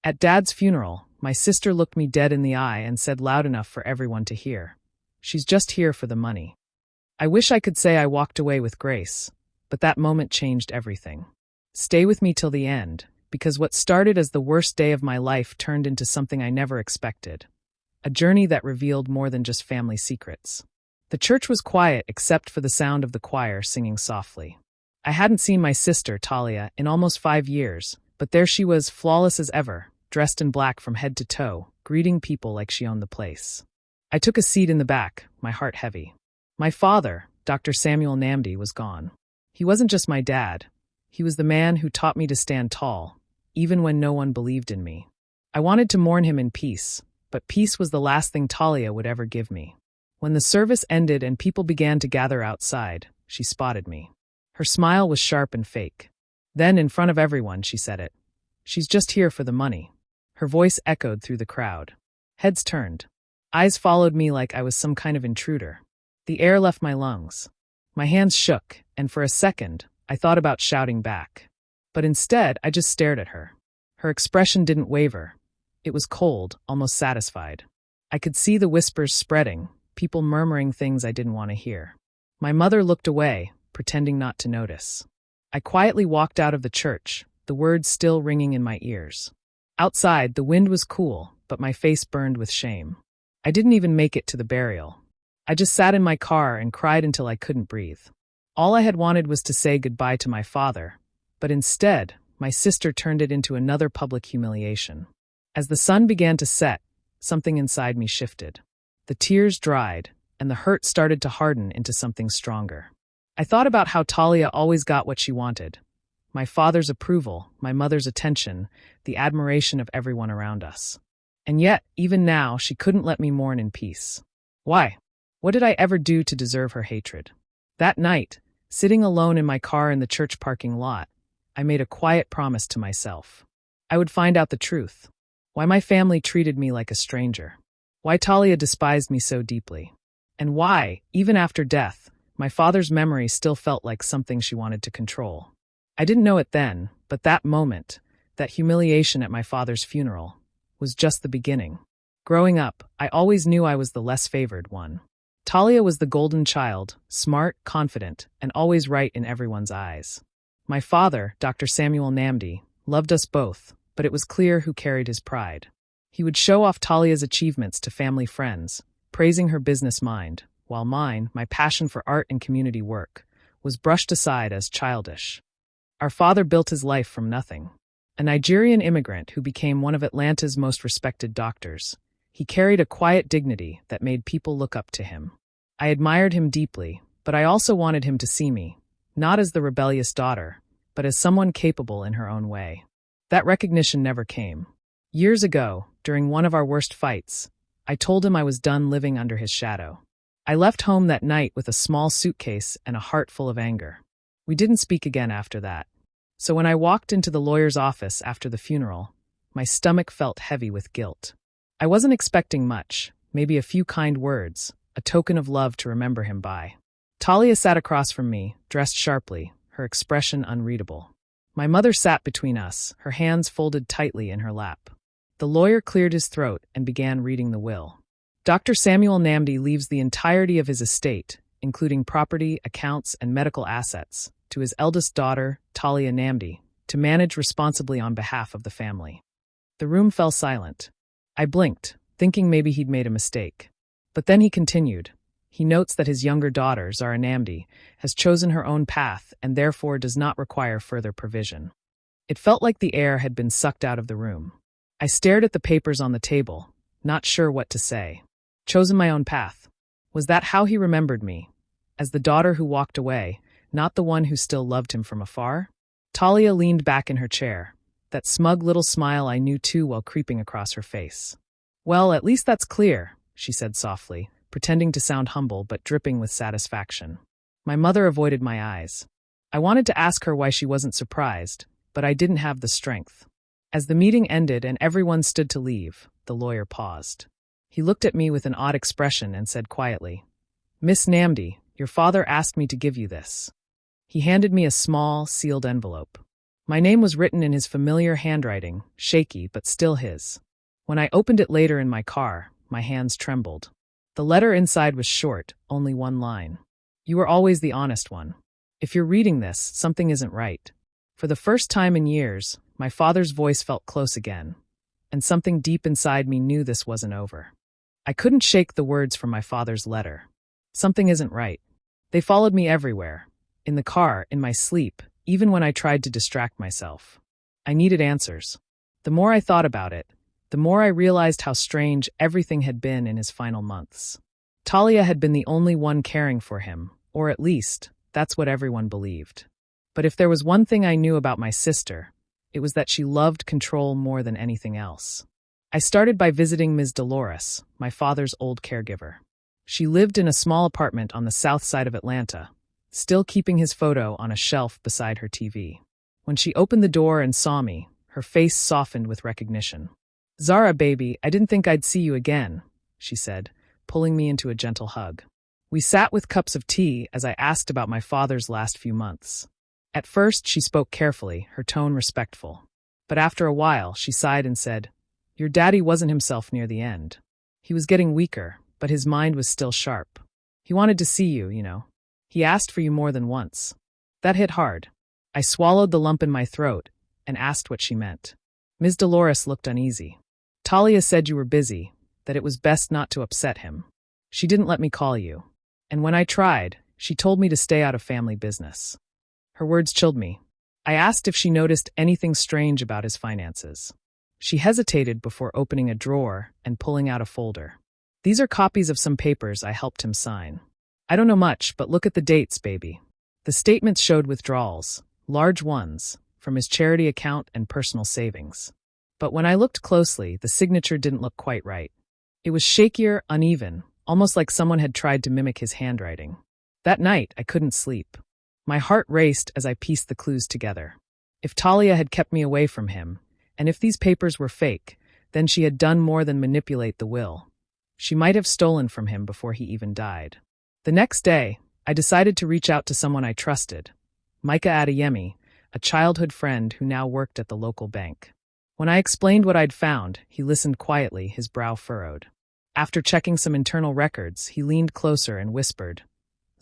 At Dad's funeral, my sister looked me dead in the eye and said loud enough for everyone to hear, "She's just here for the money." I wish I could say I walked away with grace, but that moment changed everything. Stay with me till the end, because what started as the worst day of my life turned into something I never expected. A journey that revealed more than just family secrets. The church was quiet except for the sound of the choir singing softly. I hadn't seen my sister, Talia, in almost 5 years, but there she was, flawless as ever, dressed in black from head to toe, greeting people like she owned the place. I took a seat in the back, my heart heavy. My father, Dr. Samuel Namdi, was gone. He wasn't just my dad. He was the man who taught me to stand tall, even when no one believed in me. I wanted to mourn him in peace, but peace was the last thing Talia would ever give me. When the service ended and people began to gather outside, she spotted me. Her smile was sharp and fake. Then, in front of everyone, she said it. "She's just here for the money." Her voice echoed through the crowd. Heads turned. Eyes followed me like I was some kind of intruder. The air left my lungs. My hands shook, and for a second, I thought about shouting back. But instead, I just stared at her. Her expression didn't waver. It was cold, almost satisfied. I could see the whispers spreading, people murmuring things I didn't want to hear. My mother looked away, pretending not to notice. I quietly walked out of the church, the words still ringing in my ears. Outside, the wind was cool, but my face burned with shame. I didn't even make it to the burial. I just sat in my car and cried until I couldn't breathe. All I had wanted was to say goodbye to my father, but instead, my sister turned it into another public humiliation. As the sun began to set, something inside me shifted. The tears dried, and the hurt started to harden into something stronger. I thought about how Talia always got what she wanted. My father's approval, my mother's attention, the admiration of everyone around us. And yet, even now, she couldn't let me mourn in peace. Why? What did I ever do to deserve her hatred? That night, sitting alone in my car in the church parking lot, I made a quiet promise to myself. I would find out the truth. Why my family treated me like a stranger. Why Talia despised me so deeply. And why, even after death, my father's memory still felt like something she wanted to control. I didn't know it then, but that moment, that humiliation at my father's funeral, was just the beginning. Growing up, I always knew I was the less favored one. Talia was the golden child, smart, confident, and always right in everyone's eyes. My father, Dr. Samuel Namdi, loved us both, but it was clear who carried his pride. He would show off Talia's achievements to family friends, praising her business mind, while mine, my passion for art and community work, was brushed aside as childish. Our father built his life from nothing. A Nigerian immigrant who became one of Atlanta's most respected doctors, he carried a quiet dignity that made people look up to him. I admired him deeply, but I also wanted him to see me, not as the rebellious daughter, but as someone capable in her own way. That recognition never came. Years ago, during one of our worst fights, I told him I was done living under his shadow. I left home that night with a small suitcase and a heart full of anger. We didn't speak again after that. So when I walked into the lawyer's office after the funeral, my stomach felt heavy with guilt. I wasn't expecting much, maybe a few kind words, a token of love to remember him by. Talia sat across from me, dressed sharply, her expression unreadable. My mother sat between us, her hands folded tightly in her lap. The lawyer cleared his throat and began reading the will. Dr. Samuel Namdi leaves the entirety of his estate, including property, accounts, and medical assets, to his eldest daughter, Talia Namdi, to manage responsibly on behalf of the family. The room fell silent. I blinked, thinking maybe he'd made a mistake. But then he continued. He notes that his younger daughter, Zara Namdi, has chosen her own path and therefore does not require further provision. It felt like the air had been sucked out of the room. I stared at the papers on the table, not sure what to say. Chosen my own path. Was that how he remembered me? As the daughter who walked away, not the one who still loved him from afar? Talia leaned back in her chair, that smug little smile I knew too well creeping across her face. "Well, at least that's clear," she said softly, pretending to sound humble but dripping with satisfaction. My mother avoided my eyes. I wanted to ask her why she wasn't surprised, but I didn't have the strength. As the meeting ended and everyone stood to leave, the lawyer paused. He looked at me with an odd expression and said quietly, "Miss Namdi, your father asked me to give you this." He handed me a small, sealed envelope. My name was written in his familiar handwriting, shaky but still his. When I opened it later in my car, my hands trembled. The letter inside was short, only one line. You were always the honest one. If you're reading this, something isn't right. For the first time in years, my father's voice felt close again, and something deep inside me knew this wasn't over. I couldn't shake the words from my father's letter. Something isn't right. They followed me everywhere. In the car, in my sleep, even when I tried to distract myself. I needed answers. The more I thought about it, the more I realized how strange everything had been in his final months. Talia had been the only one caring for him, or at least, that's what everyone believed. But if there was one thing I knew about my sister, it was that she loved control more than anything else. I started by visiting Ms. Dolores, my father's old caregiver. She lived in a small apartment on the south side of Atlanta, still keeping his photo on a shelf beside her TV. When she opened the door and saw me, her face softened with recognition. "Zara, baby, I didn't think I'd see you again," she said, pulling me into a gentle hug. We sat with cups of tea as I asked about my father's last few months. At first, she spoke carefully, her tone respectful. But after a while, she sighed and said, "Your daddy wasn't himself near the end. He was getting weaker, but his mind was still sharp. He wanted to see you, you know. He asked for you more than once." That hit hard. I swallowed the lump in my throat and asked what she meant. Ms. Dolores looked uneasy. "Talia said you were busy, that it was best not to upset him. She didn't let me call you. And when I tried, she told me to stay out of family business." Her words chilled me. I asked if she noticed anything strange about his finances. She hesitated before opening a drawer and pulling out a folder. "These are copies of some papers I helped him sign. I don't know much, but look at the dates, baby." The statements showed withdrawals, large ones, from his charity account and personal savings. But when I looked closely, the signature didn't look quite right. It was shakier, uneven, almost like someone had tried to mimic his handwriting. That night, I couldn't sleep. My heart raced as I pieced the clues together. If Talia had kept me away from him, and if these papers were fake, then she had done more than manipulate the will. She might have stolen from him before he even died. The next day, I decided to reach out to someone I trusted, Micah Adeyemi, a childhood friend who now worked at the local bank. When I explained what I'd found, he listened quietly, his brow furrowed. After checking some internal records, he leaned closer and whispered,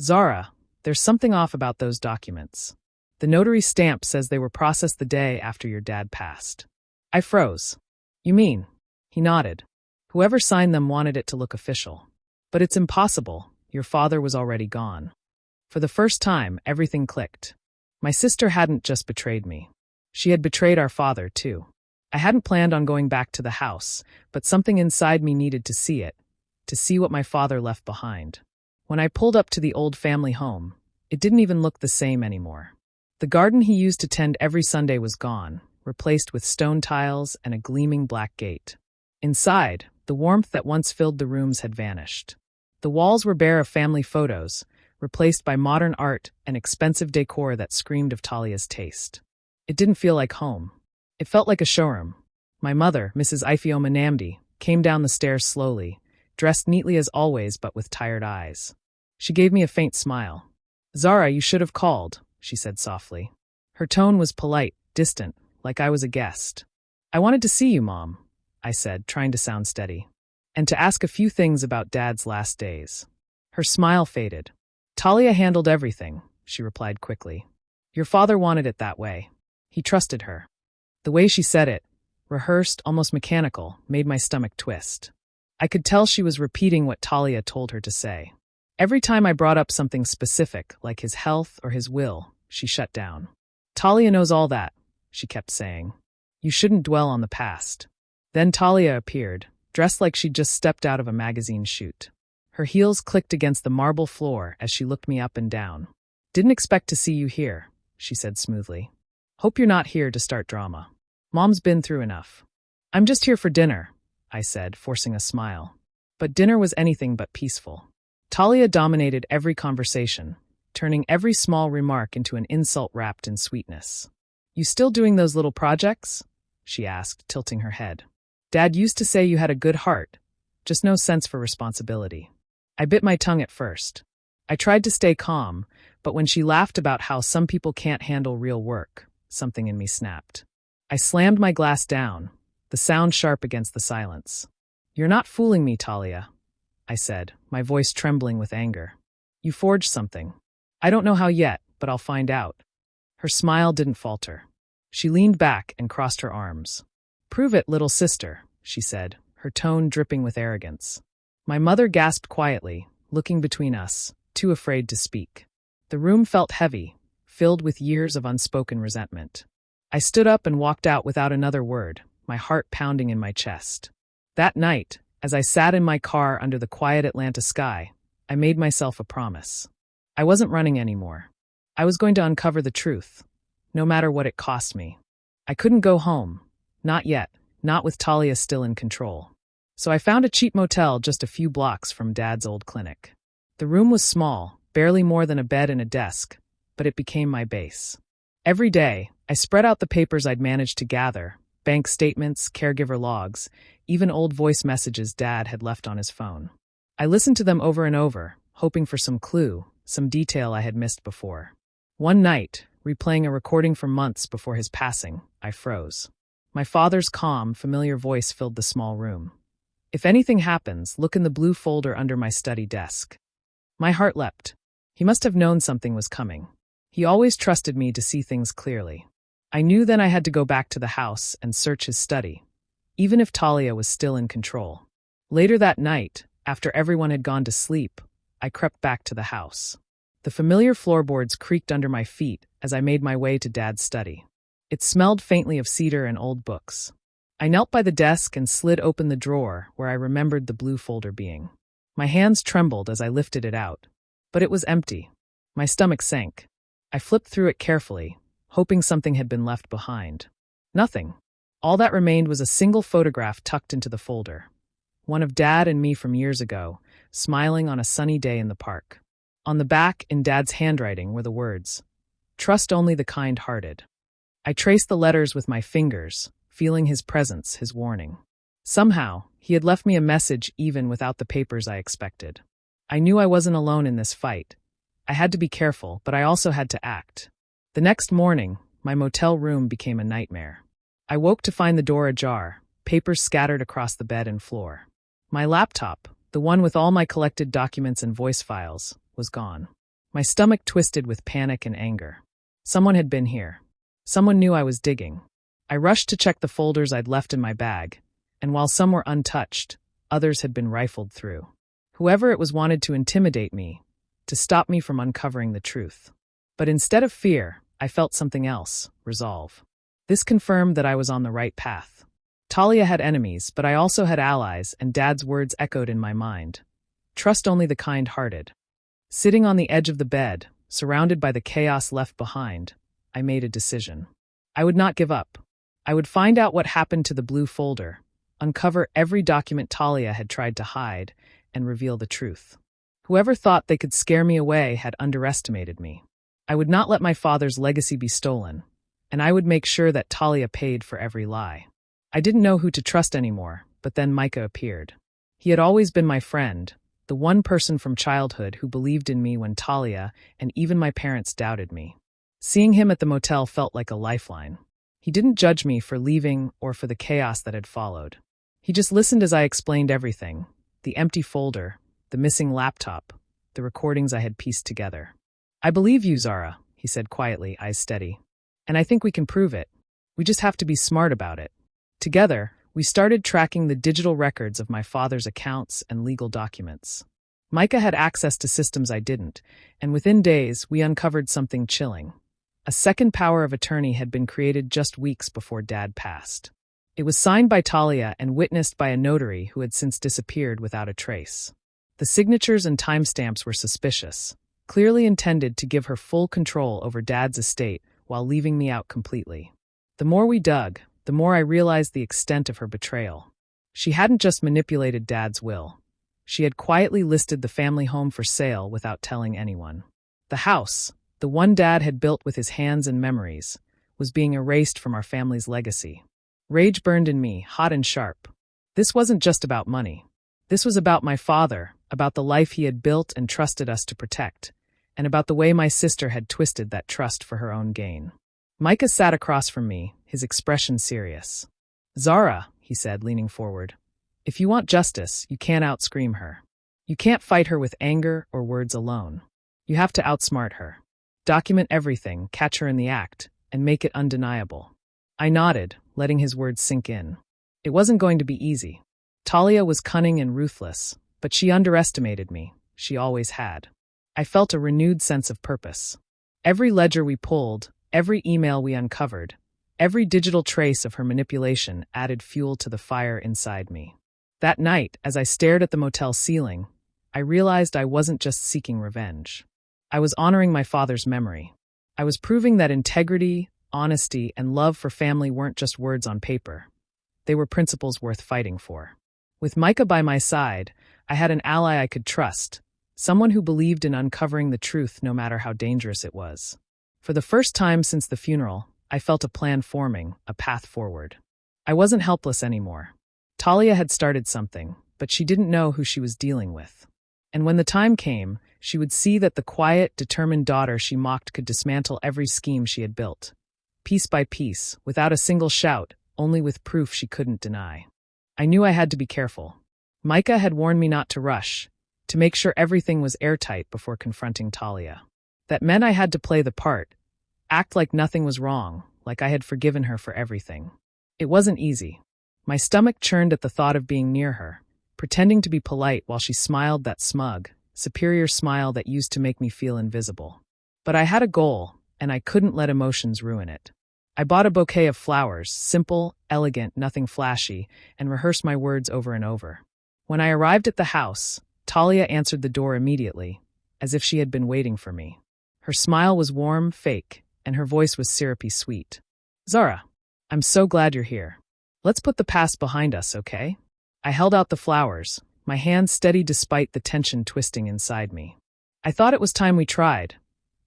"Zara, there's something off about those documents. The notary stamp says they were processed the day after your dad passed." I froze. "You mean?" He nodded. "Whoever signed them wanted it to look official. But it's impossible. Your father was already gone." For the first time, everything clicked. My sister hadn't just betrayed me. She had betrayed our father, too. I hadn't planned on going back to the house, but something inside me needed to see it, to see what my father left behind. When I pulled up to the old family home, it didn't even look the same anymore. The garden he used to tend every Sunday was gone, replaced with stone tiles and a gleaming black gate. Inside, the warmth that once filled the rooms had vanished. The walls were bare of family photos, replaced by modern art and expensive decor that screamed of Talia's taste. It didn't feel like home. It felt like a showroom. My mother, Mrs. Ifeoma Namdi, came down the stairs slowly, dressed neatly as always but with tired eyes. She gave me a faint smile. "Zara, you should have called," she said softly. Her tone was polite, distant, like I was a guest. "I wanted to see you, Mom," I said, trying to sound steady, "and to ask a few things about Dad's last days." Her smile faded. "Talia handled everything," she replied quickly. "Your father wanted it that way. He trusted her." The way she said it, rehearsed, almost mechanical, made my stomach twist. I could tell she was repeating what Talia told her to say. Every time I brought up something specific, like his health or his will, she shut down. "Talia knows all that," she kept saying. "You shouldn't dwell on the past." Then Talia appeared, dressed like she'd just stepped out of a magazine shoot. Her heels clicked against the marble floor as she looked me up and down. "Didn't expect to see you here," she said smoothly. "Hope you're not here to start drama. Mom's been through enough." "I'm just here for dinner," I said, forcing a smile. But dinner was anything but peaceful. Talia dominated every conversation, turning every small remark into an insult wrapped in sweetness. "You still doing those little projects?" she asked, tilting her head. "Dad used to say you had a good heart, just no sense for responsibility." I bit my tongue at first. I tried to stay calm, but when she laughed about how some people can't handle real work, something in me snapped. I slammed my glass down, the sound sharp against the silence. "You're not fooling me, Talia," I said, my voice trembling with anger. "You forged something. I don't know how yet, but I'll find out." Her smile didn't falter. She leaned back and crossed her arms. "Prove it, little sister," she said, her tone dripping with arrogance. My mother gasped quietly, looking between us, too afraid to speak. The room felt heavy, filled with years of unspoken resentment. I stood up and walked out without another word, my heart pounding in my chest. That night, as I sat in my car under the quiet Atlanta sky, I made myself a promise. I wasn't running anymore. I was going to uncover the truth, no matter what it cost me. I couldn't go home. Not yet, not with Talia still in control. So I found a cheap motel just a few blocks from Dad's old clinic. The room was small, barely more than a bed and a desk, but it became my base. Every day, I spread out the papers I'd managed to gather, bank statements, caregiver logs, even old voice messages Dad had left on his phone. I listened to them over and over, hoping for some clue, some detail I had missed before. One night, replaying a recording from months before his passing, I froze. My father's calm, familiar voice filled the small room. "If anything happens, look in the blue folder under my study desk." My heart leapt. He must have known something was coming. He always trusted me to see things clearly. I knew then I had to go back to the house and search his study, even if Talia was still in control. Later that night, after everyone had gone to sleep, I crept back to the house. The familiar floorboards creaked under my feet as I made my way to Dad's study. It smelled faintly of cedar and old books. I knelt by the desk and slid open the drawer where I remembered the blue folder being. My hands trembled as I lifted it out, but it was empty. My stomach sank. I flipped through it carefully, hoping something had been left behind. Nothing. All that remained was a single photograph tucked into the folder. One of Dad and me from years ago, smiling on a sunny day in the park. On the back, in Dad's handwriting, were the words, "Trust only the kind-hearted." I traced the letters with my fingers, feeling his presence, his warning. Somehow, he had left me a message even without the papers I expected. I knew I wasn't alone in this fight. I had to be careful, but I also had to act. The next morning, my motel room became a nightmare. I woke to find the door ajar, papers scattered across the bed and floor. My laptop, the one with all my collected documents and voice files, was gone. My stomach twisted with panic and anger. Someone had been here. Someone knew I was digging. I rushed to check the folders I'd left in my bag, and while some were untouched, others had been rifled through. Whoever it was wanted to intimidate me, to stop me from uncovering the truth. But instead of fear, I felt something else, resolve. This confirmed that I was on the right path. Talia had enemies, but I also had allies, and Dad's words echoed in my mind. Trust only the kind-hearted. Sitting on the edge of the bed, surrounded by the chaos left behind, I made a decision. I would not give up. I would find out what happened to the blue folder, uncover every document Talia had tried to hide, and reveal the truth. Whoever thought they could scare me away had underestimated me. I would not let my father's legacy be stolen, and I would make sure that Talia paid for every lie. I didn't know who to trust anymore, but then Micah appeared. He had always been my friend, the one person from childhood who believed in me when Talia and even my parents doubted me. Seeing him at the motel felt like a lifeline. He didn't judge me for leaving or for the chaos that had followed. He just listened as I explained everything, the empty folder, the missing laptop, the recordings I had pieced together. "I believe you, Zara," he said quietly, eyes steady. "And I think we can prove it. We just have to be smart about it." Together, we started tracking the digital records of my father's accounts and legal documents. Micah had access to systems I didn't, and within days, we uncovered something chilling. A second power of attorney had been created just weeks before Dad passed. It was signed by Talia and witnessed by a notary who had since disappeared without a trace. The signatures and timestamps were suspicious, clearly intended to give her full control over Dad's estate while leaving me out completely. The more we dug, the more I realized the extent of her betrayal. She hadn't just manipulated Dad's will. She had quietly listed the family home for sale without telling anyone. The house, the one Dad had built with his hands and memories, was being erased from our family's legacy. Rage burned in me, hot and sharp. This wasn't just about money. This was about my father, about the life he had built and trusted us to protect, and about the way my sister had twisted that trust for her own gain. Micah sat across from me, his expression serious. "Zara," he said, leaning forward, "if you want justice, you can't outscream her. You can't fight her with anger or words alone. You have to outsmart her. Document everything, catch her in the act, and make it undeniable." I nodded, letting his words sink in. It wasn't going to be easy. Talia was cunning and ruthless, but she underestimated me. She always had. I felt a renewed sense of purpose. Every ledger we pulled, every email we uncovered, every digital trace of her manipulation added fuel to the fire inside me. That night, as I stared at the motel ceiling, I realized I wasn't just seeking revenge. I was honoring my father's memory. I was proving that integrity, honesty, and love for family weren't just words on paper. They were principles worth fighting for. With Micah by my side, I had an ally I could trust, someone who believed in uncovering the truth no matter how dangerous it was. For the first time since the funeral, I felt a plan forming, a path forward. I wasn't helpless anymore. Talia had started something, but she didn't know who she was dealing with. And when the time came, she would see that the quiet, determined daughter she mocked could dismantle every scheme she had built. Piece by piece, without a single shout, only with proof she couldn't deny. I knew I had to be careful. Micah had warned me not to rush, to make sure everything was airtight before confronting Talia. That meant I had to play the part, act like nothing was wrong, like I had forgiven her for everything. It wasn't easy. My stomach churned at the thought of being near her, pretending to be polite while she smiled that smug, superior smile that used to make me feel invisible. But I had a goal, and I couldn't let emotions ruin it. I bought a bouquet of flowers, simple, elegant, nothing flashy, and rehearsed my words over and over. When I arrived at the house, Talia answered the door immediately, as if she had been waiting for me. Her smile was warm, fake, and her voice was syrupy sweet. "Zara, I'm so glad you're here. Let's put the past behind us, okay?" I held out the flowers, my hands steady despite the tension twisting inside me. "I thought it was time we tried,"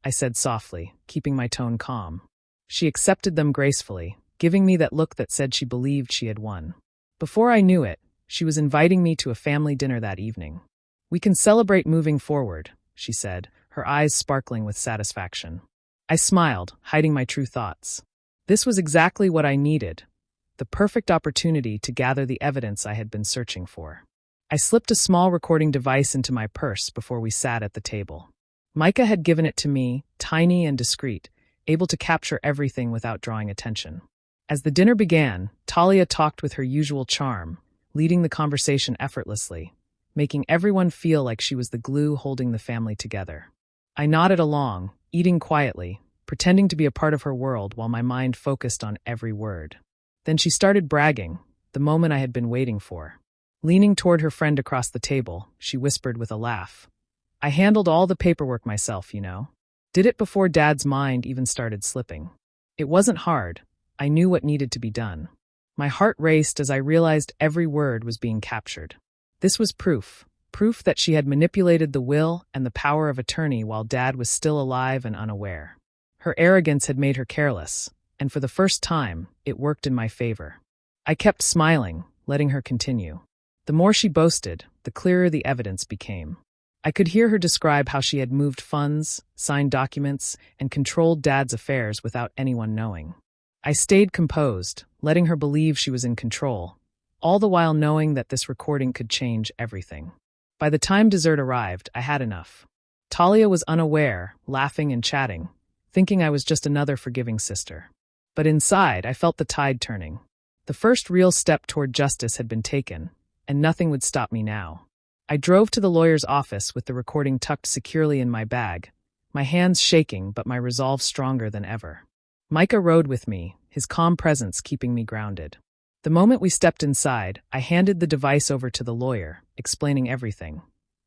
I said softly, keeping my tone calm. She accepted them gracefully, giving me that look that said she believed she had won. Before I knew it, she was inviting me to a family dinner that evening. "We can celebrate moving forward," she said, her eyes sparkling with satisfaction. I smiled, hiding my true thoughts. This was exactly what I needed, the perfect opportunity to gather the evidence I had been searching for. I slipped a small recording device into my purse before we sat at the table. Micah had given it to me, tiny and discreet, able to capture everything without drawing attention. As the dinner began, Talia talked with her usual charm, leading the conversation effortlessly, making everyone feel like she was the glue holding the family together. I nodded along, eating quietly, pretending to be a part of her world while my mind focused on every word. Then she started bragging, the moment I had been waiting for. Leaning toward her friend across the table, she whispered with a laugh, "I handled all the paperwork myself, you know. Did it before Dad's mind even started slipping. It wasn't hard. I knew what needed to be done." My heart raced as I realized every word was being captured. This was proof that she had manipulated the will and the power of attorney while Dad was still alive and unaware. Her arrogance had made her careless, and for the first time, it worked in my favor. I kept smiling, letting her continue. The more she boasted, the clearer the evidence became. I could hear her describe how she had moved funds, signed documents, and controlled Dad's affairs without anyone knowing. I stayed composed, letting her believe she was in control, all the while knowing that this recording could change everything. By the time dessert arrived, I had enough. Talia was unaware, laughing and chatting, thinking I was just another forgiving sister. But inside, I felt the tide turning. The first real step toward justice had been taken, and nothing would stop me now. I drove to the lawyer's office with the recording tucked securely in my bag, my hands shaking but my resolve stronger than ever. Micah rode with me, his calm presence keeping me grounded. The moment we stepped inside, I handed the device over to the lawyer, explaining everything.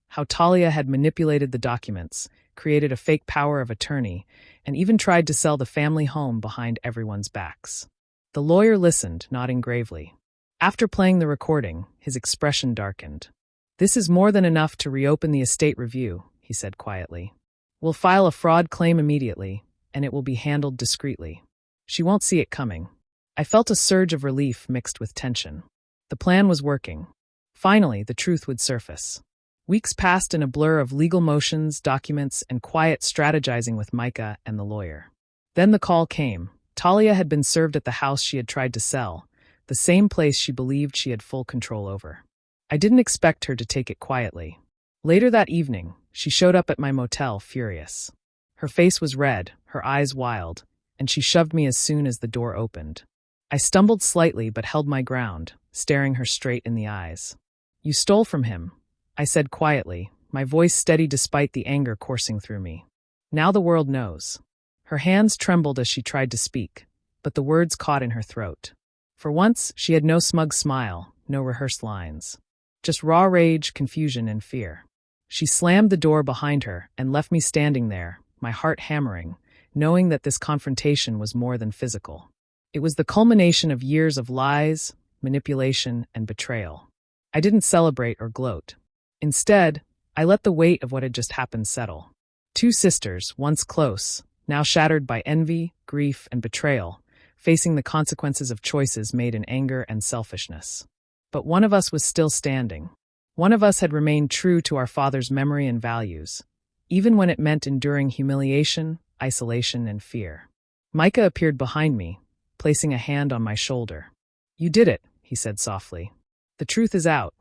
How Talia had manipulated the documents, created a fake power of attorney, and even tried to sell the family home behind everyone's backs. The lawyer listened, nodding gravely. After playing the recording, his expression darkened. "This is more than enough to reopen the estate review," he said quietly. "We'll file a fraud claim immediately, and it will be handled discreetly. She won't see it coming." I felt a surge of relief mixed with tension. The plan was working. Finally, the truth would surface. Weeks passed in a blur of legal motions, documents, and quiet strategizing with Micah and the lawyer. Then the call came. Talia had been served at the house she had tried to sell, the same place she believed she had full control over. I didn't expect her to take it quietly. Later that evening, she showed up at my motel furious. Her face was red, her eyes wild, and she shoved me as soon as the door opened. I stumbled slightly but held my ground, staring her straight in the eyes. "You stole from him," I said quietly, my voice steady despite the anger coursing through me. "Now the world knows." Her hands trembled as she tried to speak, but the words caught in her throat. For once, she had no smug smile, no rehearsed lines. Just raw rage, confusion, and fear. She slammed the door behind her and left me standing there, my heart hammering, knowing that this confrontation was more than physical. It was the culmination of years of lies, manipulation, and betrayal. I didn't celebrate or gloat. Instead, I let the weight of what had just happened settle. Two sisters, once close, now shattered by envy, grief, and betrayal, facing the consequences of choices made in anger and selfishness. But one of us was still standing. One of us had remained true to our father's memory and values, even when it meant enduring humiliation, isolation, and fear. Micah appeared behind me, placing a hand on my shoulder. "You did it," he said softly. "The truth is out.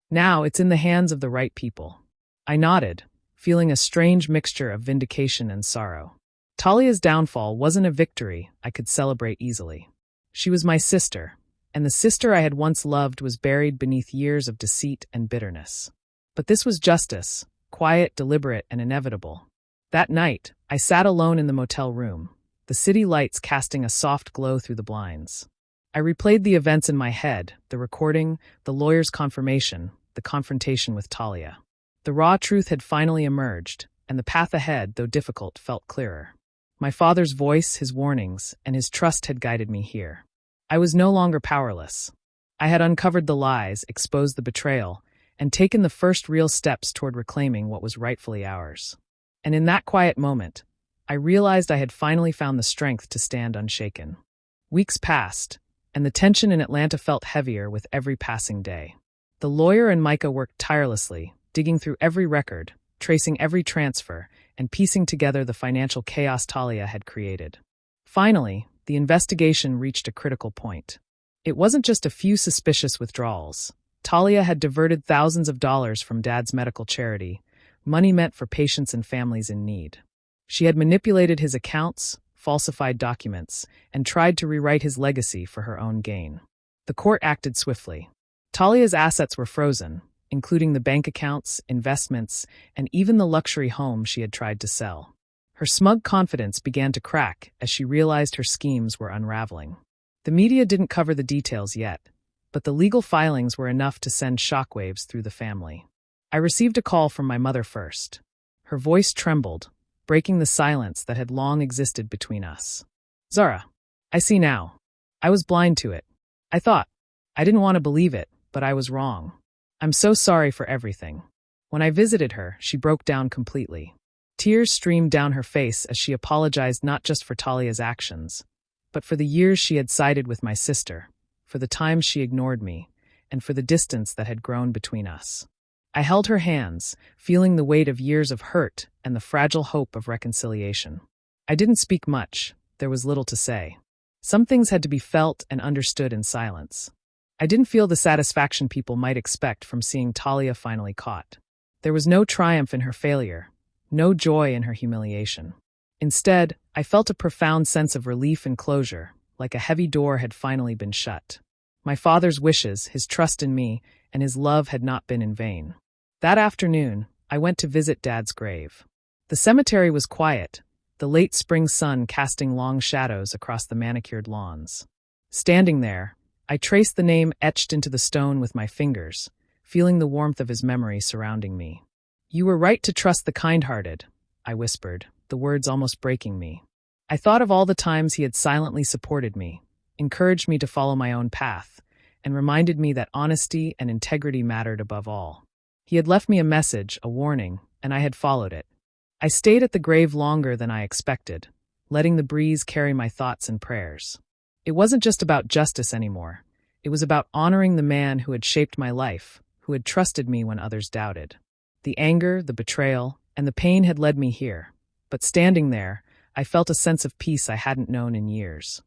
Now it's in the hands of the right people." I nodded, feeling a strange mixture of vindication and sorrow. Talia's downfall wasn't a victory I could celebrate easily. She was my sister, and the sister I had once loved was buried beneath years of deceit and bitterness. But this was justice, quiet, deliberate, and inevitable. That night, I sat alone in the motel room, the city lights casting a soft glow through the blinds. I replayed the events in my head, the recording, the lawyer's confirmation, the confrontation with Talia. The raw truth had finally emerged, and the path ahead, though difficult, felt clearer. My father's voice, his warnings, and his trust had guided me here. I was no longer powerless. I had uncovered the lies, exposed the betrayal, and taken the first real steps toward reclaiming what was rightfully ours. And in that quiet moment, I realized I had finally found the strength to stand unshaken. Weeks passed, and the tension in Atlanta felt heavier with every passing day. The lawyer and Micah worked tirelessly, digging through every record, tracing every transfer, and piecing together the financial chaos Talia had created. Finally, the investigation reached a critical point. It wasn't just a few suspicious withdrawals. Talia had diverted thousands of dollars from Dad's medical charity, money meant for patients and families in need. She had manipulated his accounts, falsified documents, and tried to rewrite his legacy for her own gain. The court acted swiftly. Talia's assets were frozen, including the bank accounts, investments, and even the luxury home she had tried to sell. Her smug confidence began to crack as she realized her schemes were unraveling. The media didn't cover the details yet, but the legal filings were enough to send shockwaves through the family. I received a call from my mother first. Her voice trembled, breaking the silence that had long existed between us. "Zara, I see now. I was blind to it. I didn't want to believe it, but I was wrong. I'm so sorry for everything." When I visited her, she broke down completely. Tears streamed down her face as she apologized not just for Talia's actions, but for the years she had sided with my sister, for the times she ignored me, and for the distance that had grown between us. I held her hands, feeling the weight of years of hurt and the fragile hope of reconciliation. I didn't speak much. There was little to say. Some things had to be felt and understood in silence. I didn't feel the satisfaction people might expect from seeing Talia finally caught. There was no triumph in her failure, no joy in her humiliation. Instead, I felt a profound sense of relief and closure, like a heavy door had finally been shut. My father's wishes, his trust in me, and his love had not been in vain. That afternoon, I went to visit Dad's grave. The cemetery was quiet, the late spring sun casting long shadows across the manicured lawns. Standing there, I traced the name etched into the stone with my fingers, feeling the warmth of his memory surrounding me. "You were right to trust the kind-hearted," I whispered, the words almost breaking me. I thought of all the times he had silently supported me, encouraged me to follow my own path, and reminded me that honesty and integrity mattered above all. He had left me a message, a warning, and I had followed it. I stayed at the grave longer than I expected, letting the breeze carry my thoughts and prayers. It wasn't just about justice anymore. It was about honoring the man who had shaped my life, who had trusted me when others doubted. The anger, the betrayal, and the pain had led me here, but standing there, I felt a sense of peace I hadn't known in years.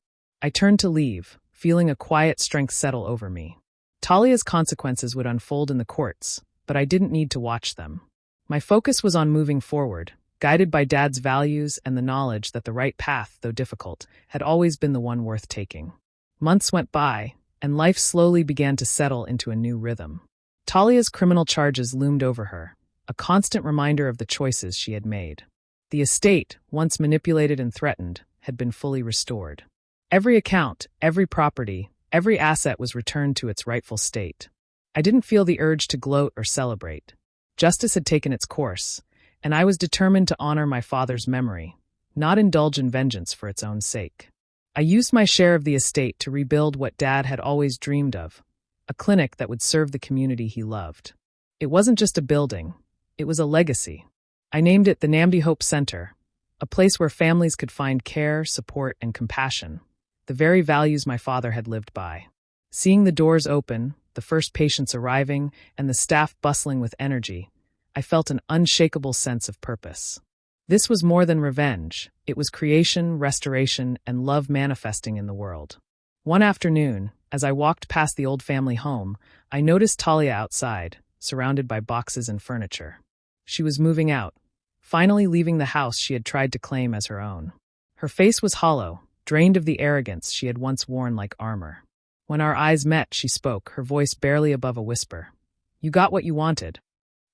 I turned to leave, feeling a quiet strength settle over me. Talia's consequences would unfold in the courts, but I didn't need to watch them. My focus was on moving forward, guided by Dad's values and the knowledge that the right path, though difficult, had always been the one worth taking. Months went by, and life slowly began to settle into a new rhythm. Talia's criminal charges loomed over her, a constant reminder of the choices she had made. The estate, once manipulated and threatened, had been fully restored. Every account, every property, every asset was returned to its rightful state. I didn't feel the urge to gloat or celebrate. Justice had taken its course, and I was determined to honor my father's memory, not indulge in vengeance for its own sake. I used my share of the estate to rebuild what Dad had always dreamed of, a clinic that would serve the community he loved. It wasn't just a building, it was a legacy. I named it the Namdi Hope Center, a place where families could find care, support, and compassion, the very values my father had lived by. Seeing the doors open, the first patients arriving, and the staff bustling with energy, I felt an unshakable sense of purpose. This was more than revenge. It was creation, restoration, and love manifesting in the world. One afternoon, as I walked past the old family home, I noticed Talia outside, surrounded by boxes and furniture. She was moving out, finally leaving the house she had tried to claim as her own. Her face was hollow, drained of the arrogance she had once worn like armor. When our eyes met, she spoke, her voice barely above a whisper. "You got what you wanted."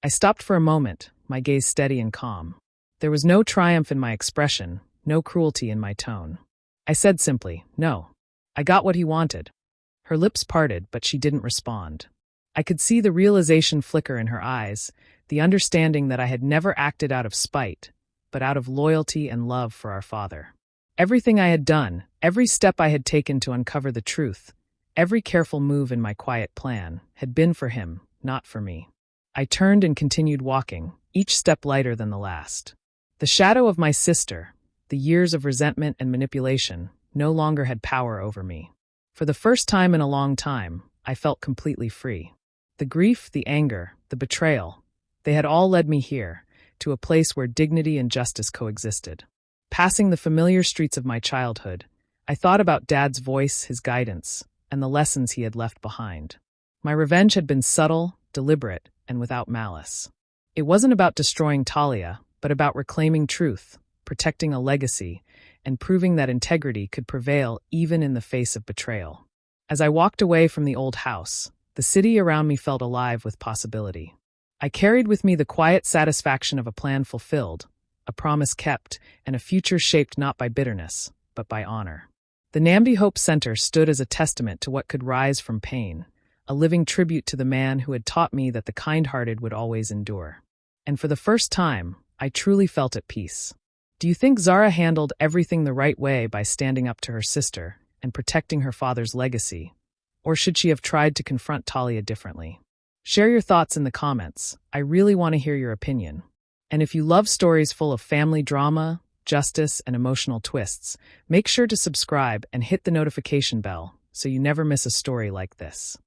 I stopped for a moment, my gaze steady and calm. There was no triumph in my expression, no cruelty in my tone. I said simply, "No. I got what he wanted." Her lips parted, but she didn't respond. I could see the realization flicker in her eyes, the understanding that I had never acted out of spite, but out of loyalty and love for our father. Everything I had done, every step I had taken to uncover the truth, every careful move in my quiet plan, had been for him, not for me. I turned and continued walking, each step lighter than the last. The shadow of my sister, the years of resentment and manipulation, no longer had power over me. For the first time in a long time, I felt completely free. The grief, the anger, the betrayal, they had all led me here, to a place where dignity and justice coexisted. Passing the familiar streets of my childhood, I thought about Dad's voice, his guidance, and the lessons he had left behind. My revenge had been subtle, deliberate, and without malice. It wasn't about destroying Talia, but about reclaiming truth, protecting a legacy, and proving that integrity could prevail even in the face of betrayal. As I walked away from the old house, the city around me felt alive with possibility. I carried with me the quiet satisfaction of a plan fulfilled, a promise kept, and a future shaped not by bitterness, but by honor. The Namdi Hope Center stood as a testament to what could rise from pain, a living tribute to the man who had taught me that the kind-hearted would always endure. And for the first time, I truly felt at peace. Do you think Zara handled everything the right way by standing up to her sister and protecting her father's legacy? Or should she have tried to confront Talia differently? Share your thoughts in the comments. I really want to hear your opinion. And if you love stories full of family drama, justice, and emotional twists, make sure to subscribe and hit the notification bell so you never miss a story like this.